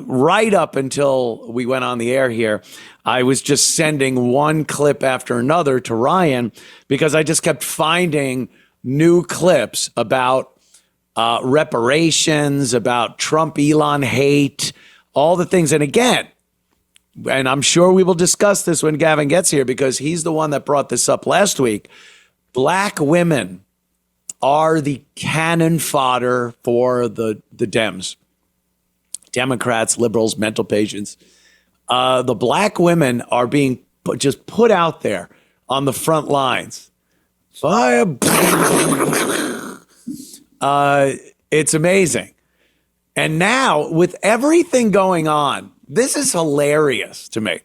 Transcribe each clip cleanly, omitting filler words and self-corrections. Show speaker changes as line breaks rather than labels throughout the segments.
right up until we went on the air here, I was just sending one clip after another to Ryan because I just kept finding new clips about reparations, about Trump, Elon hate, all the things. And again, and I'm sure we will discuss this when Gavin gets here because he's the one that brought this up last week. Black women are the cannon fodder for the Dems. Democrats, liberals, mental patients. The black women are being just put out there on the front lines. Fire. It's amazing. And now with everything going on, this is hilarious to me.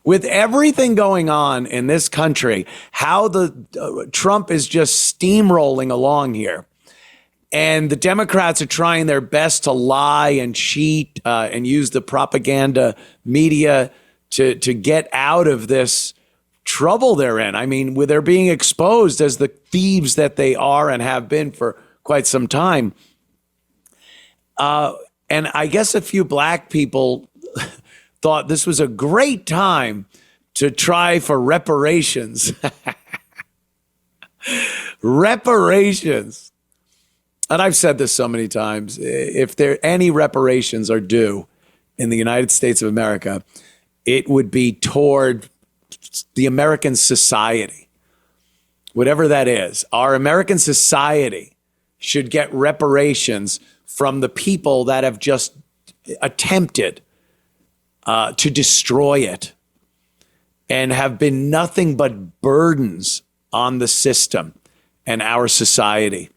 With everything going on in this country, how the Trump is just steamrolling along here. And the Democrats are trying their best to lie and cheat and use the propaganda media to get out of this trouble they're in. I mean, they're being exposed as the thieves that they are and have been for quite some time. And I guess a few black people thought this was a great time to try for reparations. Reparations. And I've said this so many times. If there any reparations are due in the United States of America, it would be toward the American society. Whatever that is, our American society should get reparations from the people that have just attempted to destroy it and have been nothing but burdens on the system and our society.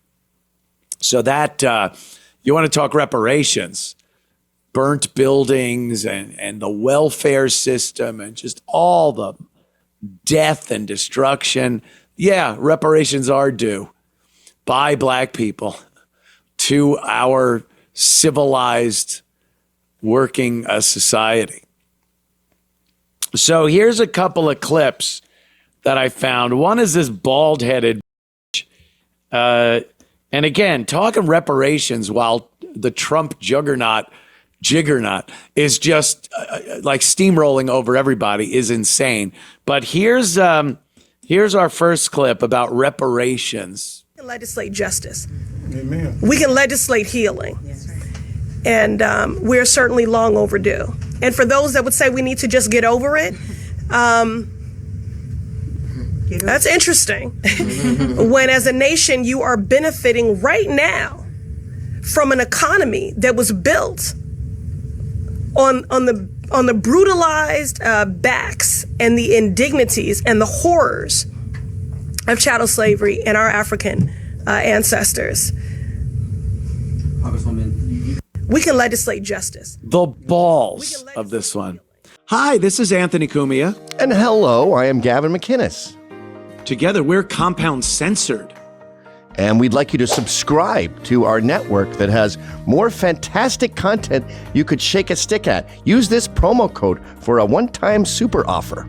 So that you want to talk reparations, burnt buildings and the welfare system and just all the death and destruction. Yeah, reparations are due by black people to our civilized working society. So here's a couple of clips that I found. One is this bald-headed and again, talking reparations while the Trump juggernaut is just like steamrolling over everybody is insane. But here's our first clip about reparations.
We can legislate justice.
Amen.
We can legislate healing. And we're certainly long overdue. And for those that would say we need to just get over it, that's interesting. When as a nation, you are benefiting right now from an economy that was built on the brutalized backs and the indignities and the horrors of chattel slavery and our African ancestors. We can legislate justice.
The balls of this one. Hi, this is Anthony Cumia.
And hello, I am Gavin McInnes.
Together, we're Compound Censored.
And we'd like you to subscribe to our network that has more fantastic content you could shake a stick at. Use this promo code for a one-time super offer.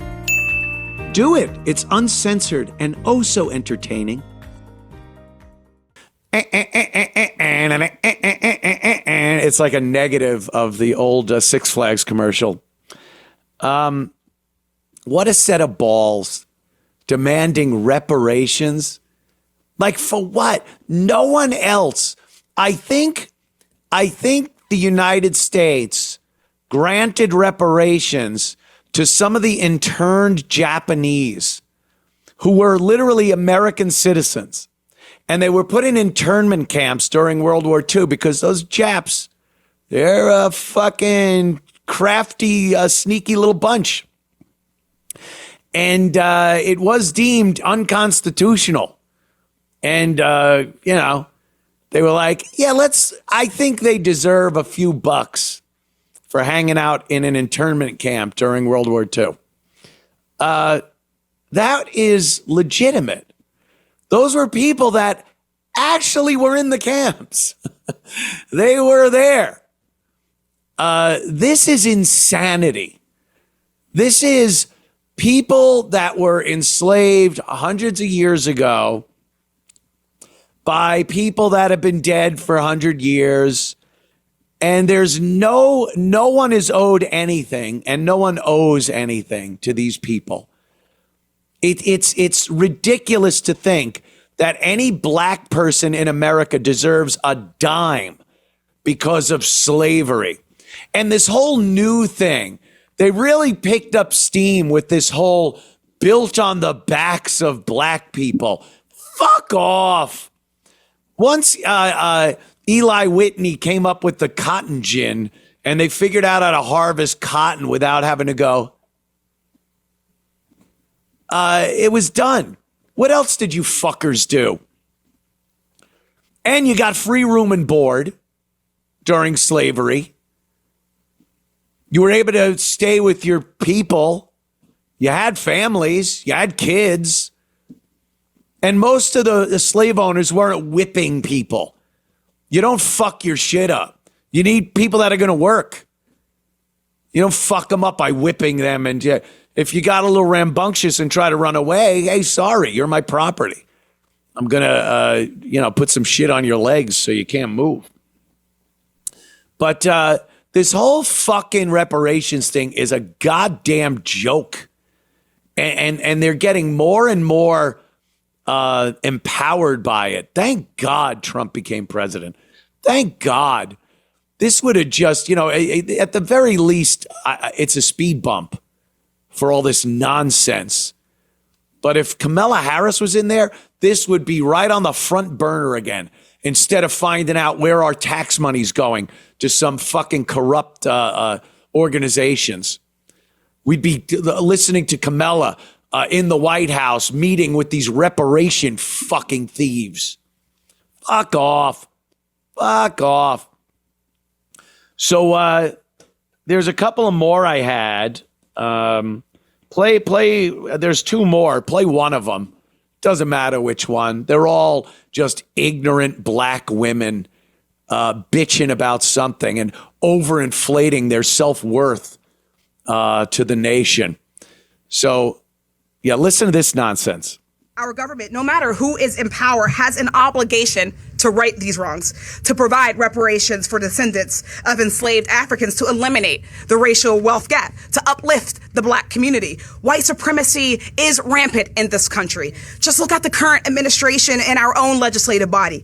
Do it. It's uncensored and oh so entertaining. It's like a negative of the old Six Flags commercial. What a set of balls. Demanding reparations. Like for what? No one else. I think the United States granted reparations to some of the interned Japanese who were literally American citizens. And they were put in internment camps during World War II because those Japs, they're a fucking crafty, sneaky little bunch. And it was deemed unconstitutional. And, they were like, yeah, I think they deserve a few bucks for hanging out in an internment camp during World War II. That is legitimate. Those were people that actually were in the camps. They were there. This is insanity. This is people that were enslaved hundreds of years ago by people that have been dead for 100 years. And there's no one is owed anything, and no one owes anything to these people. It's ridiculous to think that any black person in America deserves a dime because of slavery. And this whole new thing, they really picked up steam with this whole built on the backs of black people. Fuck off. Once Eli Whitney came up with the cotton gin and they figured out how to harvest cotton without having to go, it was done. What else did you fuckers do? And you got free room and board during slavery. You were able to stay with your people. You had families. You had kids. And most of the slave owners weren't whipping people. You don't fuck your shit up. You need people that are going to work. You don't fuck them up by whipping them. And if you got a little rambunctious and try to run away, hey, sorry, you're my property. I'm going to, put some shit on your legs so you can't move. But this whole fucking reparations thing is a goddamn joke. And they're getting more and more empowered by it. Thank God Trump became president. Thank God. This would have just, at the very least, it's a speed bump for all this nonsense. But if Kamala Harris was in there, this would be right on the front burner again. Instead of finding out where our tax money's going to some fucking corrupt organizations. We'd be listening to Kamala in the White House meeting with these reparation fucking thieves. Fuck off. Fuck off. So there's a couple of more I had. Play. There's two more. Play one of them. Doesn't matter which one. They're all just ignorant black women bitching about something and overinflating their self-worth to the nation. So, yeah, listen to this nonsense.
Our government, no matter who is in power, has an obligation to right these wrongs, to provide reparations for descendants of enslaved Africans, to eliminate the racial wealth gap, to uplift the black community. White supremacy is rampant in this country. Just look at the current administration and our own legislative body.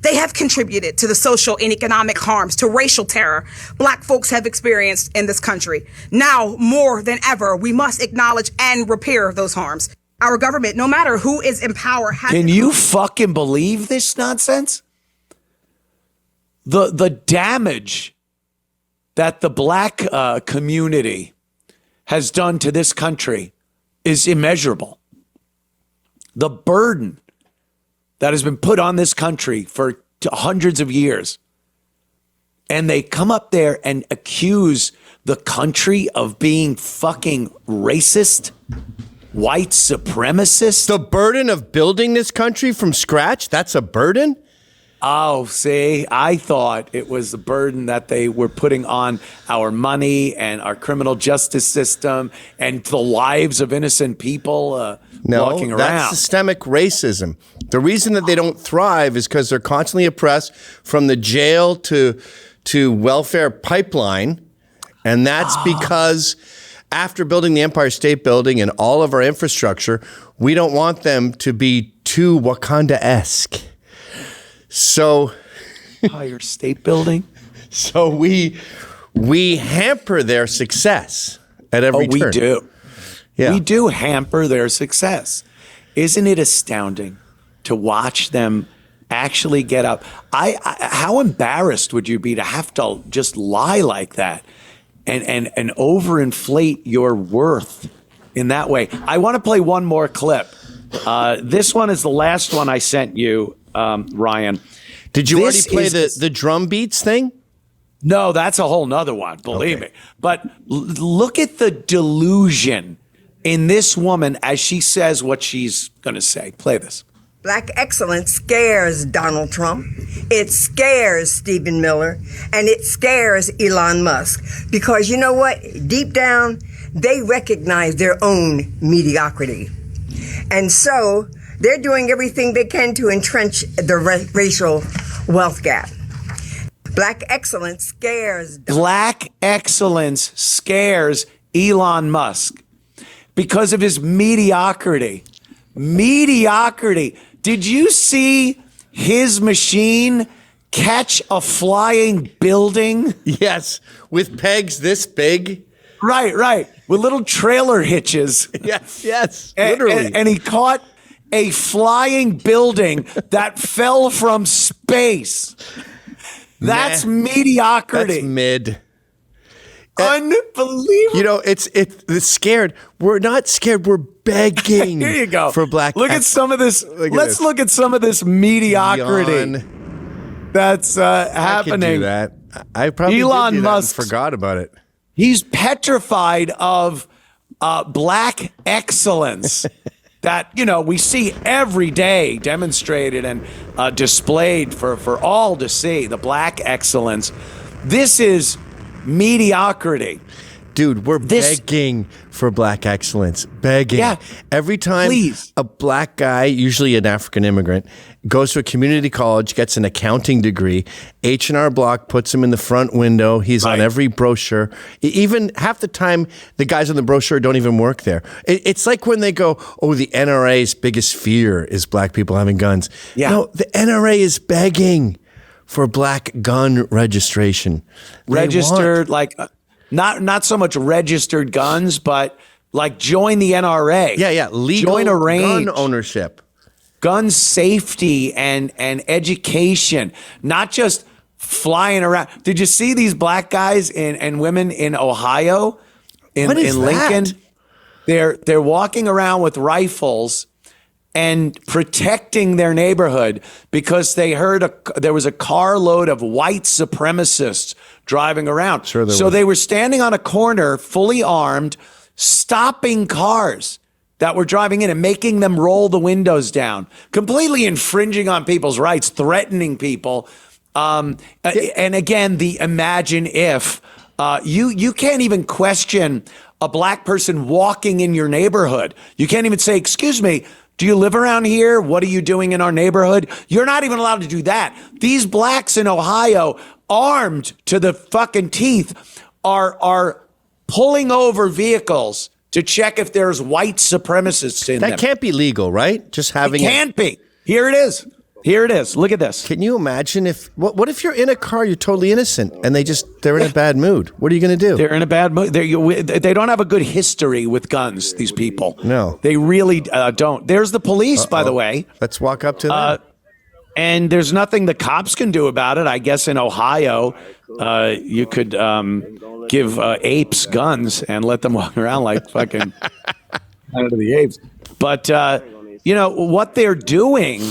They have contributed to the social and economic harms, to racial terror black folks have experienced in this country. Now, more than ever, we must acknowledge and repair those harms. Our government, no matter who is in power, has...
Can you fucking believe this nonsense? The damage that the black community has done to this country is immeasurable. The burden that has been put on this country for hundreds of years. And they come up there and accuse the country of being fucking racist, white supremacist.
The burden of building this country from scratch, that's a burden?
Oh, see, I thought it was the burden that they were putting on our money and our criminal justice system and the lives of innocent people walking around.
That's systemic racism. The reason that they don't thrive is because they're constantly oppressed from the jail to welfare pipeline. And that's because after building the Empire State Building and all of our infrastructure, we don't want them to be too Wakanda-esque. So,
Empire State Building.
So we hamper their success at every turn.
We do.
Yeah.
We do hamper their success. Isn't it astounding to watch them actually get up? How embarrassed would you be to have to just lie like that and overinflate your worth in that way? I want to play one more clip. This one is the last one I sent you, Ryan.
Did you already play the drum beats thing?
No, that's a whole nother one, believe me. But look at the delusion in this woman as she says what she's going to say. Play this.
Black excellence scares Donald Trump. It scares Stephen Miller. And it scares Elon Musk. Because you know what? Deep down, they recognize their own mediocrity. And so they're doing everything they can to entrench the racial wealth gap. Black excellence scares.
Black excellence scares Elon Musk because of his mediocrity. Mediocrity. Did you see his machine catch a flying building?
Yes, with pegs this big.
Right. With little trailer hitches.
Yes, literally.
And he caught a flying building that fell from space. That's mediocrity.
That's mid.
Unbelievable.
You know, it's scared. We're not scared. We're begging.
Here you go.
For black.
Look at some of this. Let's look at some of this mediocrity that's happening.
I could do that. I probably
Elon
did do that
Musk
and forgot about it.
He's petrified of black excellence that, we see every day demonstrated and displayed for all to see, the black excellence. This is mediocrity.
Dude, we're begging for black excellence. Begging.
Yeah.
Every time a black guy, usually an African immigrant, goes to a community college, gets an accounting degree, H&R Block puts him in the front window. He's on every brochure. Even half the time, the guys on the brochure don't even work there. It's like when they go, oh, the NRA's biggest fear is black people having guns.
Yeah.
No, the NRA is begging for black gun registration.
Registered, not so much registered guns, but like join the NRA.
Yeah. Legal
join a range.
gun ownership.
Gun safety and education, not just flying around. Did you see these black guys and women in Ohio, in Lincoln? They're walking around with rifles and protecting their neighborhood because they heard there was a carload of white supremacists driving around.
Sure there
so
was.
they were standing on a corner, fully armed, stopping cars that were driving in and making them roll the windows down, completely infringing on people's rights, threatening people. And again, the imagine if you can't even question a black person walking in your neighborhood. You can't even say, excuse me, do you live around here? What are you doing in our neighborhood? You're not even allowed to do that. These blacks in Ohio, armed to the fucking teeth, are pulling over vehicles to check if there's white supremacists in them.
That can't be legal, right? Just having
it can't be. Here it is. Here it is. Look at this.
Can you imagine what if you're in a car, you're totally innocent, and they're in a bad mood? What are you going to do?
They're in a bad mood. They don't have a good history with guns, these people.
No.
They really don't. There's the police, by the way.
Let's walk up to them.
And there's nothing the cops can do about it. I guess in Ohio, you could give apes guns and let them walk around like fucking Planet of the Apes. But, what they're doing,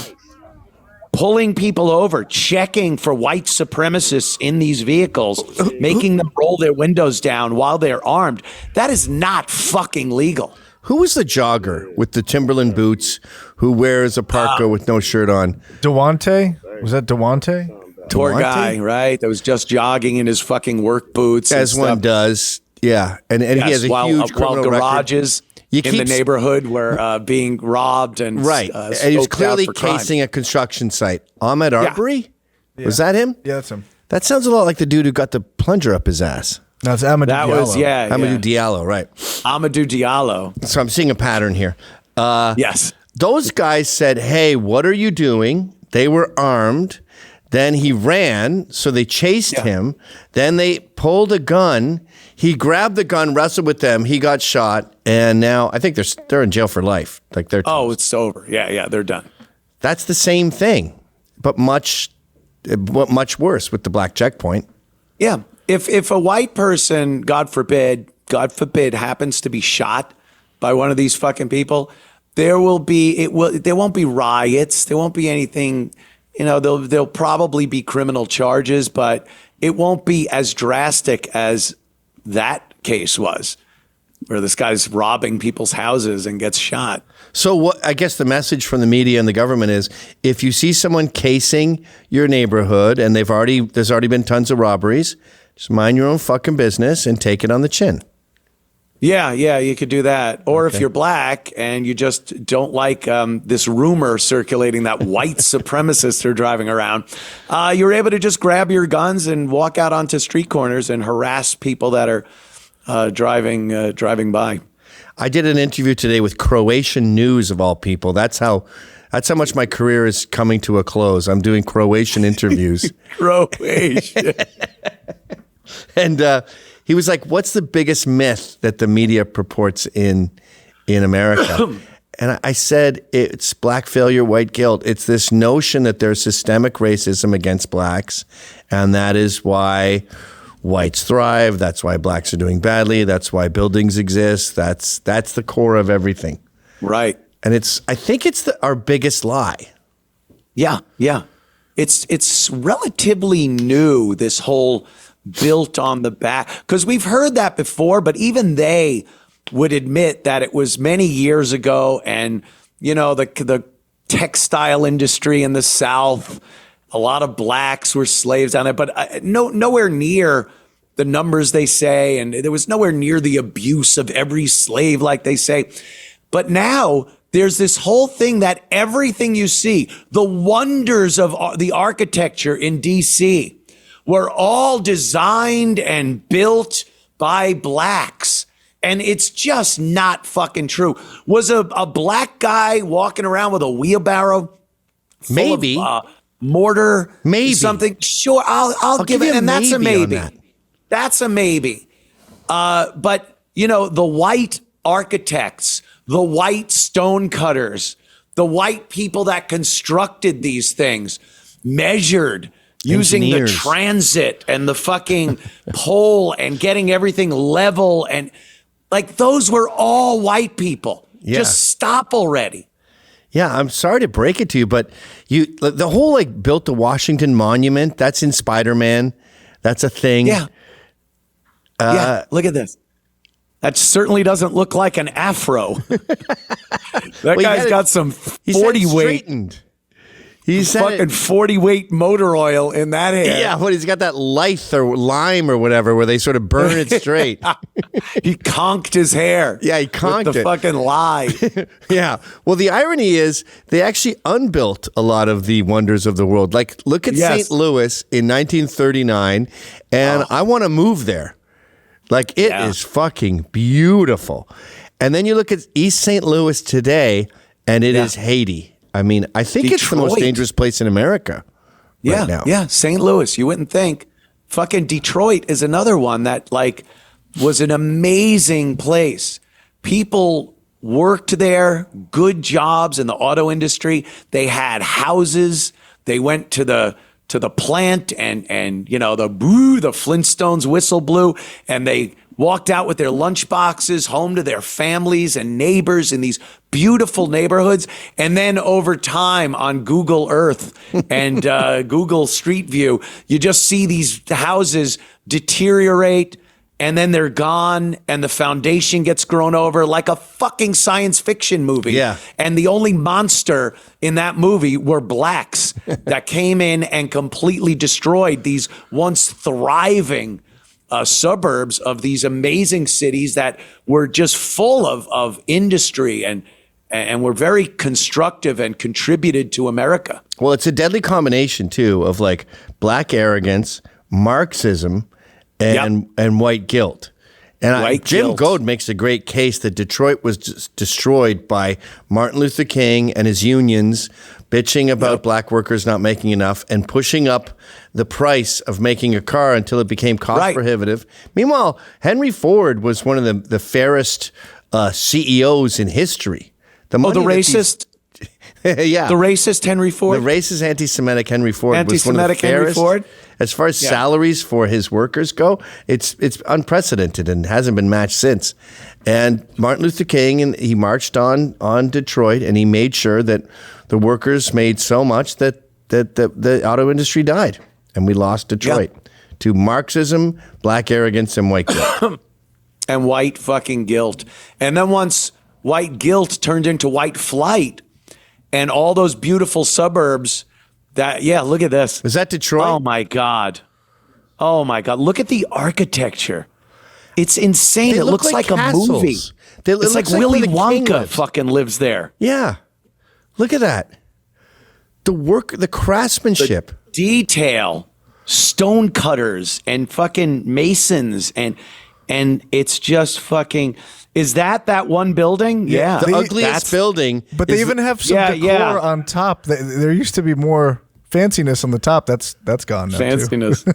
pulling people over, checking for white supremacists in these vehicles, making them roll their windows down while they're armed, that is not fucking legal.
Who was the jogger with the Timberland boots who wears a parka with no shirt on?
Dewante? Was that Dewante?
Poor guy, right? That was just jogging in his fucking work boots.
As one does. Yeah. And he has a huge criminal
garages
record.
in the neighborhood were being robbed and
right. And he was clearly casing a construction site. Ahmed Arbery? Yeah. Was that him?
Yeah, that's him.
That sounds a lot like the dude who got the plunger up his ass.
No, it's Amadou Diallo.
Amadou Diallo, right.
Amadou Diallo.
So I'm seeing a pattern here.
Yes.
Those guys said, hey, what are you doing? They were armed. Then he ran, so they chased him. Then they pulled a gun. He grabbed the gun, wrestled with them. He got shot, and now I think they're in jail for life. Like they're
it's over. Yeah, they're done.
That's the same thing, but much worse with the black checkpoint.
Yeah. If a white person, God forbid, happens to be shot by one of these fucking people, there won't be riots. There won't be anything. There'll probably be criminal charges, but it won't be as drastic as that case was, where this guy's robbing people's houses and gets shot.
So what? I guess the message from the media and the government is: if you see someone casing your neighborhood and there's already been tons of robberies, just mind your own fucking business and take it on the chin.
Yeah, you could do that. Or if you're black and you just don't like this rumor circulating that white supremacists are driving around, you're able to just grab your guns and walk out onto street corners and harass people that are driving by.
I did an interview today with Croatian News of all people. That's how much my career is coming to a close. I'm doing Croatian interviews.
Croatian.
And he was like, "What's the biggest myth that the media purports in America?" And I said, "It's black failure, white guilt. It's this notion that there's systemic racism against blacks, and that is why whites thrive. That's why blacks are doing badly. That's why buildings exist. That's the core of everything."
Right.
And I think it's our biggest lie.
Yeah. It's relatively new, this whole built on the back, because we've heard that before, but even they would admit that it was many years ago. And, the textile industry in the South, a lot of blacks were slaves on it, but nowhere near the numbers they say. And there was nowhere near the abuse of every slave like they say. But now there's this whole thing that everything you see, the wonders of the architecture in DC, were all designed and built by blacks. And it's just not fucking true. Was a black guy walking around with a wheelbarrow full
Maybe.
of mortar?
Maybe.
Something? Sure, I'll give it. And that's a maybe.
That.
That's a maybe. But, the white architects, the white stonecutters, the white people that constructed these things, measured using the transit and the fucking pole and getting everything level. And like, those were all white people.
Yeah.
Just stop already.
Yeah, I'm sorry to break it to you, but the whole built the Washington Monument, that's in Spider-Man. That's a thing.
Yeah. Look at this. That certainly doesn't look like an afro. That guy's got some 40 weight.
He's
fucking 40 weight motor oil in that hair.
Yeah, but he's got that lithe or lime or whatever where they sort of burn it straight.
He conked his hair.
Yeah, he conked
with the fucking lie.
Yeah. Well, the irony is they actually unbuilt a lot of the wonders of the world. Like, look at St. Louis in 1939, and I want to move there. Like, it is fucking beautiful. And then you look at East St. Louis today, and it is Haiti. I mean, I think it's the most dangerous place in America right now.
Yeah, St. Louis. You wouldn't think. Fucking Detroit is another one that, was an amazing place. People worked there, good jobs in the auto industry. They had houses. They went to the plant and the Flintstones whistle blew, and they walked out with their lunch boxes home to their families and neighbors in these beautiful neighborhoods. And then over time on Google Earth and Google Street View, you just see these houses deteriorate, and then they're gone, and the foundation gets grown over like a fucking science fiction movie.
Yeah.
And the only monster in that movie were blacks that came in and completely destroyed these once thriving suburbs of these amazing cities that were just full of industry and were very constructive and contributed to America.
Well, it's a deadly combination, too, of black arrogance, Marxism, and white guilt. And Jim Goad makes a great case that Detroit was just destroyed by Martin Luther King and his unions bitching about black workers not making enough and pushing up the price of making a car until it became cost prohibitive. Meanwhile, Henry Ford was one of the fairest CEOs in history. The racist? Yeah.
The racist Henry Ford?
The racist anti-Semitic Henry Ford was one of the
Anti-Semitic Henry
fairest.
Ford?
As far as salaries for his workers go, it's unprecedented and hasn't been matched since. And Martin Luther King, and he marched on Detroit, and he made sure that the workers made so much that the auto industry died, and we lost Detroit to Marxism, black arrogance, and white guilt.
And white fucking guilt. And then once white guilt turned into white flight, and all those beautiful suburbs look at this.
Was that Detroit?
Oh my God. Look at the architecture. It's insane.
They
It
look
looks like a
castles.
movie.
It
It's like
looks like
Willy
where the king
Wonka
lives.
fucking lives there.
Yeah. Look at that. The work, the craftsmanship.
Detail, stone cutters and fucking masons and it's just fucking. Is that one building? Yeah,
The ugliest building.
But they
is
even have some decor on top. There used to be more fanciness on the top. That's gone now too.
fanciness.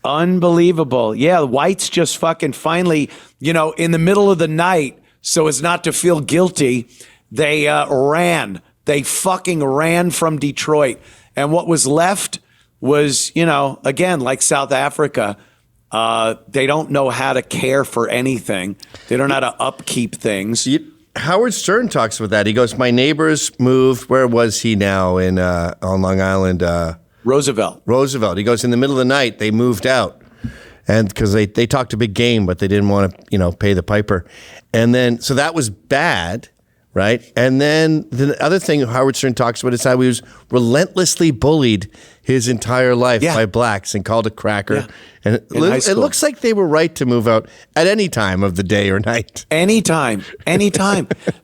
Unbelievable. Yeah, the whites just fucking finally, in the middle of the night, so as not to feel guilty, they ran. They fucking ran from Detroit. And what was left was, again, like South Africa, they don't know how to care for anything. They don't know how to upkeep things.
Howard Stern talks about that. He goes, my neighbors moved. Where was he now on Long Island?
Roosevelt.
He goes, in the middle of the night, they moved out. And because they talked a big game, but they didn't want to, pay the piper. And then, so that was bad, right? And then the other thing Howard Stern talks about is how he was relentlessly bullied his entire life by blacks and called a cracker.
Yeah.
And
In
it looks like they were right to move out at any time of the day or night.
Anytime.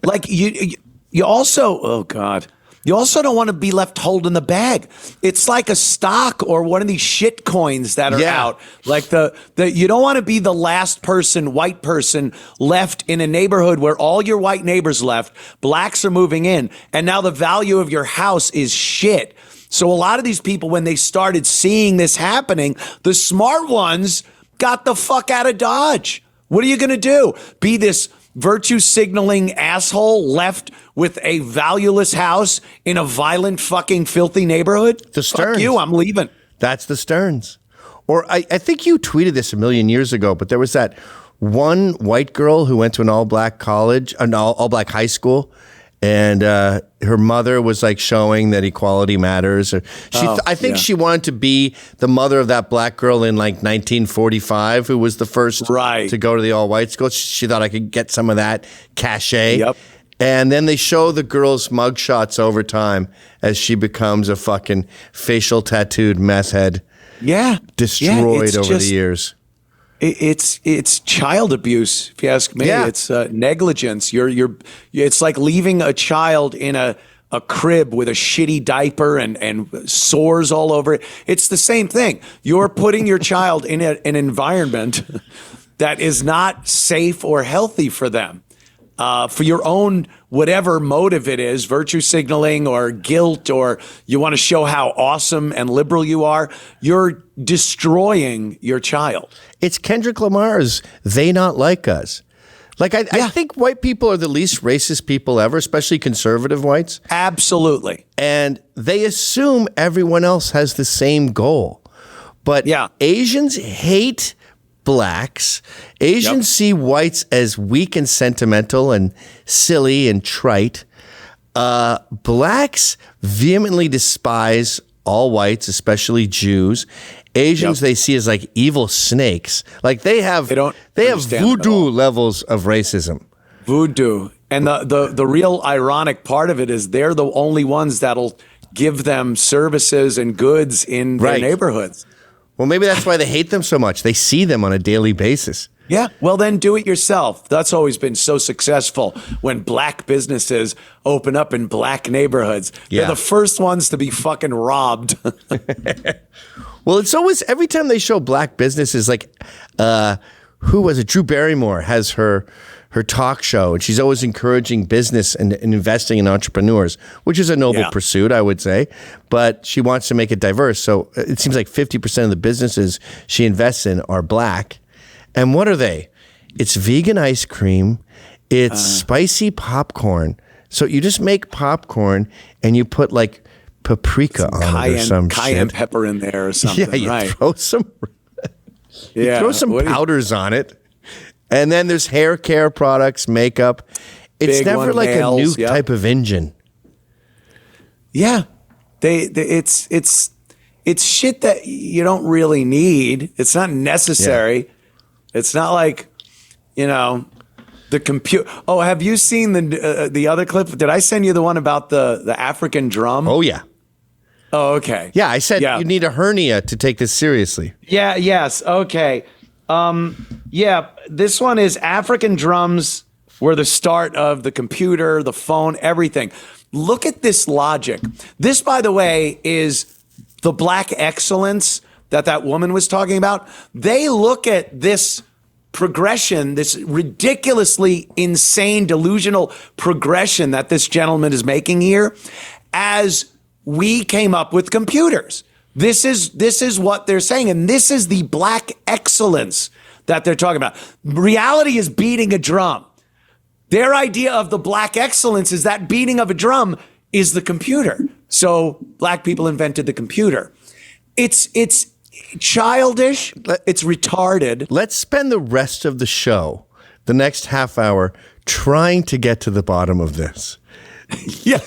Like you also, oh God, you also don't want to be left holding the bag. It's like a stock or one of these shit coins that are out. Like you don't want to be the last white person left in a neighborhood where all your white neighbors left, blacks are moving in, and now the value of your house is shit. So a lot of these people, when they started seeing this happening, the smart ones got the fuck out of Dodge. What are you going to do? Be this virtue signaling asshole left with a valueless house in a violent fucking filthy neighborhood?
The Stearns.
Fuck you, I'm leaving.
That's the Stearns. Or I think you tweeted this a million years ago, but there was that one white girl who went to an all-black college, an all-black high school, and her mother was like showing that equality matters. I think she wanted to be the mother of that black girl in like 1945, who was the first to go to the all-white school. She thought I could get some of that cachet.
Yep.
And then they show the girl's mugshots over time as she becomes a fucking facial tattooed mess head.
Yeah.
Destroyed over the years.
It's child abuse, if you ask me.
Yeah.
It's negligence. It's like leaving a child in a crib with a shitty diaper and sores all over it. It's the same thing. You're putting your child in an environment that is not safe or healthy for them. For your own whatever motive it is, virtue signaling or guilt, or you want to show how awesome and liberal you are, you're destroying your child.
It's Kendrick Lamar's "They Not Like Us." Like I think white people are the least racist people ever, especially conservative whites.
Absolutely.
And they assume everyone else has the same goal. But Asians hate blacks. Asians see whites as weak and sentimental and silly and trite. Blacks vehemently despise all whites, especially Jews. Asians they see as like evil snakes. Like they have voodoo levels of racism.
Voodoo. And the real ironic part of it is they're the only ones that'll give them services and goods in their neighborhoods.
Well, maybe that's why they hate them so much. They see them on a daily basis.
Yeah, well then do it yourself. That's always been so successful when black businesses open up in black neighborhoods. They're the first ones to be fucking robbed.
Well, it's always, every time they show black businesses, like, who was it? Drew Barrymore has her talk show, and she's always encouraging business and investing in entrepreneurs, which is a noble pursuit, I would say, but she wants to make it diverse. So it seems like 50% of the businesses she invests in are black. And what are they? It's vegan ice cream. It's spicy popcorn. So you just make popcorn and you put like paprika on it or some
cayenne
shit.
pepper in there or something.
Yeah, you throw some
Yeah.
throw some powders on it. And then there's hair care products, makeup. It's
Big
never
one,
like
nails,
a new type of engine.
Yeah. It's shit that you don't really need. It's not necessary.
Yeah.
It's not like, the computer. Oh, have you seen the other clip? Did I send you the one about the African drum?
Oh, yeah.
Oh, okay.
Yeah, I said you need a hernia to take this seriously.
Yeah, yes. Okay. Yeah, this one is African drums were the start of the computer, the phone, everything. Look at this logic. This, by the way, is the black excellence that woman was talking about. They look at this progression, this ridiculously insane, delusional progression that this gentleman is making here, as we came up with computers. This is what they're saying, and this is the black excellence that they're talking about. Reality is beating a drum. Their idea of the black excellence is that beating of a drum is the computer. So black people invented the computer. It's childish. It's retarded.
Let's spend the rest of the show, the next half hour, trying to get to the bottom of this.
Yeah.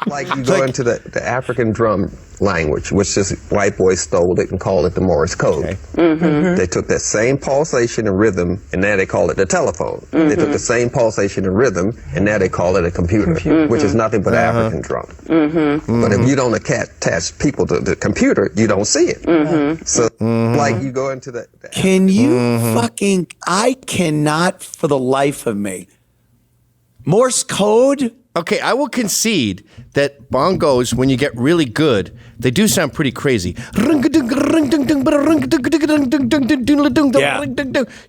Like you go into the African drum language, which just white boys stole it and called it the Morse code.
Okay.
Mm-hmm.
They took that same pulsation and rhythm, and now they call it the telephone. They took the same pulsation and rhythm, and now they call it a computer, which is nothing but African drum. But if you don't attach people to the computer, you don't see it. So, like you go into the
Can you fucking, I cannot for the life of me. Morse code?
Okay, I will concede that bongos, when you get really good, they do sound pretty crazy. You're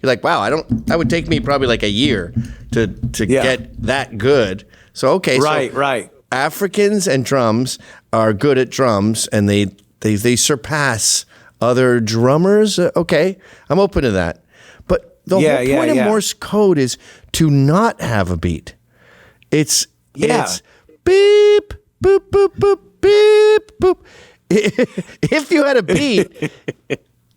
like, wow, that would take me probably like a year to get that good. So, okay.
Right.
Africans and drums are good at drums, and they surpass other drummers. Okay, I'm open to that. But the whole point of Morse code is to not have a beat. It's beep, boop, boop, boop, beep, boop. If you had a beat,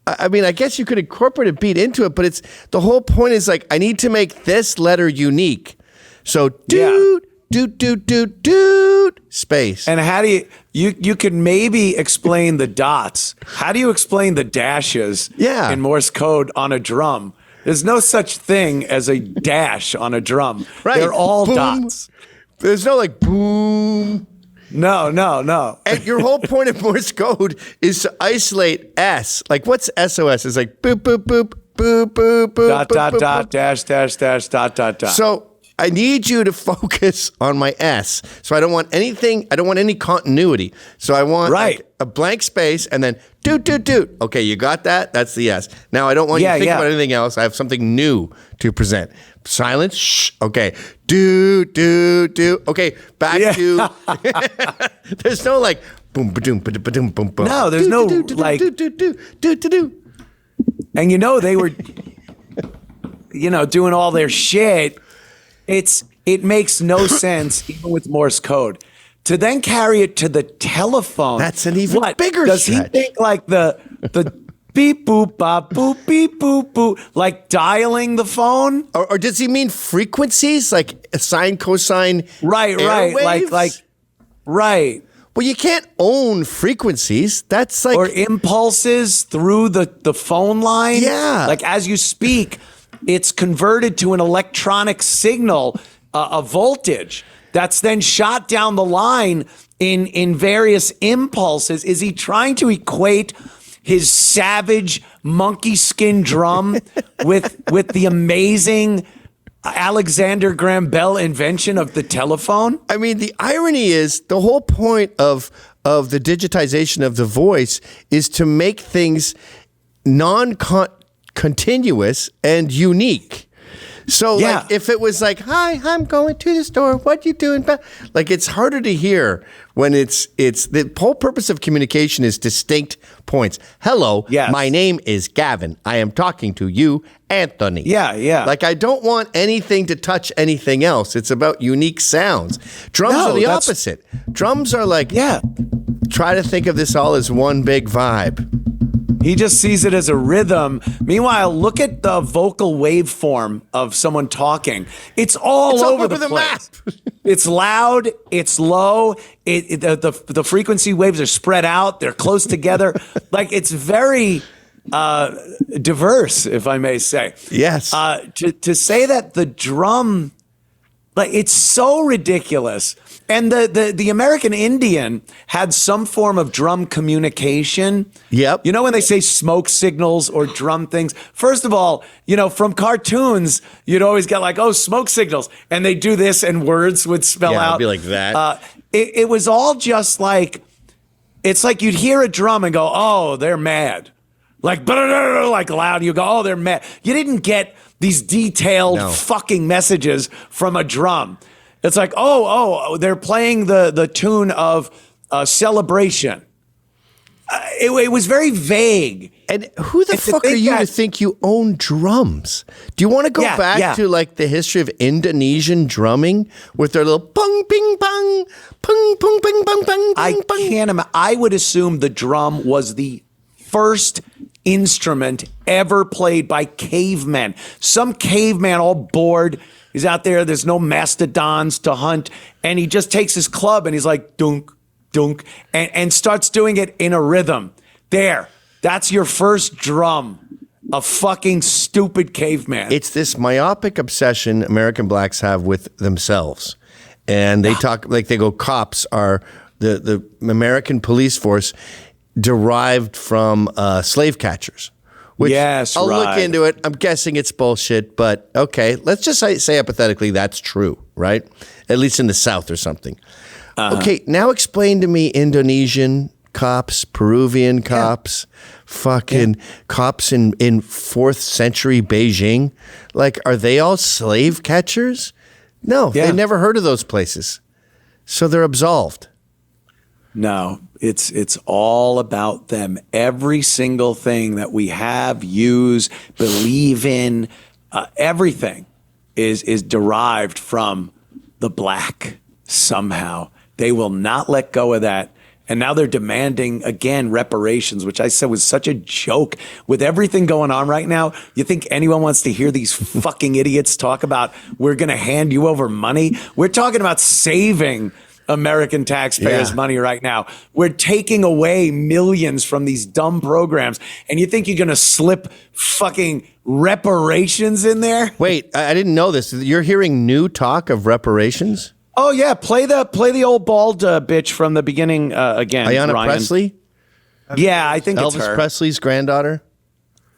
I mean, I guess you could incorporate a beat into it, but the whole point is like, I need to make this letter unique. So doot, doot, doot, doot, doot, space.
And how do you could maybe explain the dots. How do you explain the dashes in Morse code on a drum? There's no such thing as a dash on a drum.
Right.
They're all
Boom.
dots.
There's no like boom.
No.
And your whole point of Morse code is to isolate S. Like what's SOS? It's like boop, boop, boop, boop, boop, boop,
dot,
boop,
dot,
boop,
dot,
boop.
dash, dash, dash, dot, dot, dot.
So I need you to focus on my S. So I don't want anything. I don't want any continuity. So I want like a blank space and then doot, doot, doot. Okay, you got that? That's the S. Now I don't want you to think about anything else. I have something new to present. Silence. Shh. Okay. Doot, doot, doot. Okay, back to. There's no like boom, ba-doom, ba-doom, boom, boom.
No, there's no like. And they were, doing all their shit. It makes no sense, even with Morse code, to then carry it to the telephone.
That's an even bigger
Does
stretch.
he think like the beep boop bop boop beep boop boop, like dialing the phone?
Or does he mean frequencies like sine, cosine?
Right,
airwaves?
like right.
Well, you can't own frequencies. That's like
or impulses through the phone line.
Yeah,
like as you speak. It's converted to an electronic signal, a voltage that's then shot down the line in various impulses. Is he trying to equate his savage monkey skin drum with the amazing Alexander Graham Bell invention of the telephone?
I mean, the irony is the whole point of the digitization of the voice is to make things continuous and unique. So like if it was like, hi, I'm going to the store. What you doing? Like it's harder to hear when it's the whole purpose of communication is distinct points. Hello, my name is Gavin. I am talking to you, Anthony.
Yeah.
Like I don't want anything to touch anything else. It's about unique sounds. Drums are the opposite. Drums are like, try to think of this all as one big vibe.
He just sees it as a rhythm. Meanwhile, look at the vocal waveform of someone talking. It's all over the place.
Map.
It's loud. It's low. The frequency waves are spread out. They're close together. Like it's very diverse, if I may say.
Yes.
To say that the drum, like it's so ridiculous. And the American Indian had some form of drum communication.
Yep.
You know when they say smoke signals or drum things? First of all, you know, from cartoons, you'd always get like, oh, smoke signals. And they do this and words would spell out.
It'd be like that.
It was all just like, it's like you'd hear a drum and go, oh, they're mad. Like, like loud. You go, oh, they're mad. You didn't get these detailed fucking messages from a drum. It's like, oh, they're playing the tune of Celebration. It was very vague.
And who the fuck are you to think you own drums? Do you want to go back to like the history of Indonesian drumming with their little pung, ping, pong, pung, pung, ping, pong, pung, ping, pong?
Can't imagine. I would assume the drum was the first instrument ever played by cavemen. Some caveman all bored. He's out there. There's no mastodons to hunt. And he just takes his club and he's like, dunk, dunk, and starts doing it in a rhythm. There. That's your first drum. A fucking stupid caveman.
It's this myopic obsession American blacks have with themselves. And they talk, like they go, cops are the American police force derived from slave catchers. Which I'll look into it. I'm guessing it's bullshit, but okay. Let's just say hypothetically that's true, right? At least in the South or something. Okay, now explain to me Indonesian cops, Peruvian cops, fucking cops in 4th century Beijing. Like, are they all slave catchers? No, they never heard of those places. So they're absolved.
No, it's all about them. Every single thing that we have, use, believe in, everything is derived from the black somehow. They will not let go of that. And now they're demanding, again, reparations, which I said was such a joke. With everything going on right now, you think anyone wants to hear these fucking idiots talk about, we're going to hand you over money? We're talking about saving American taxpayers' money right now. We're taking away millions from these dumb programs. And you think you're going to slip fucking reparations in there?
Wait, I didn't know this. You're hearing new talk of reparations?
Oh yeah, play the old bald bitch from the beginning again.
Ayanna
Ryan.
Presley?
Yeah, I think it's her.
Elvis Presley's granddaughter?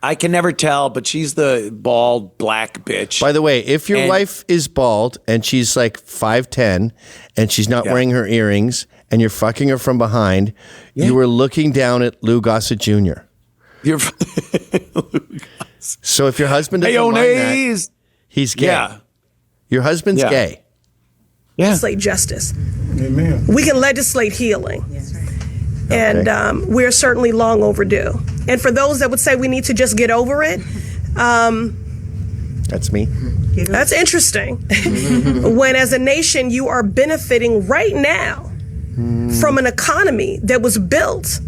I can never tell, but she's the bald black bitch.
By the way, if your wife is bald and she's like 5'10" and she's not wearing her earrings and you're fucking her from behind, you were looking down at Lou Gossett Jr. So if your husband doesn't mind that, he's gay.
Yeah.
Your husband's gay.
Yeah.
Legislate justice. Amen. We can legislate healing. And we're certainly long overdue. And for those that would say we need to just get over it,
that's me.
That's interesting. When as a nation you are benefiting right now from an economy that was built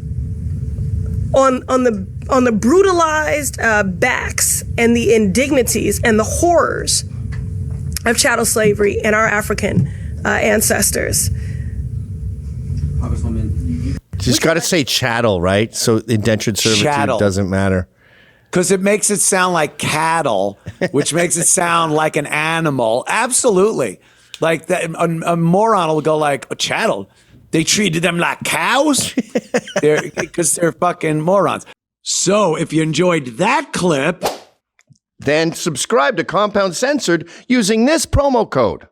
on the brutalized backs and the indignities and the horrors of chattel slavery and our African ancestors.
Just got to say chattel, right? So indentured servitude doesn't matter.
Because it makes it sound like cattle, which makes it sound like an animal. Absolutely. Like that, a moron will go like, a chattel? They treated them like cows? Because they're fucking morons. So if you enjoyed that clip,
then subscribe to Compound Censored using this promo code.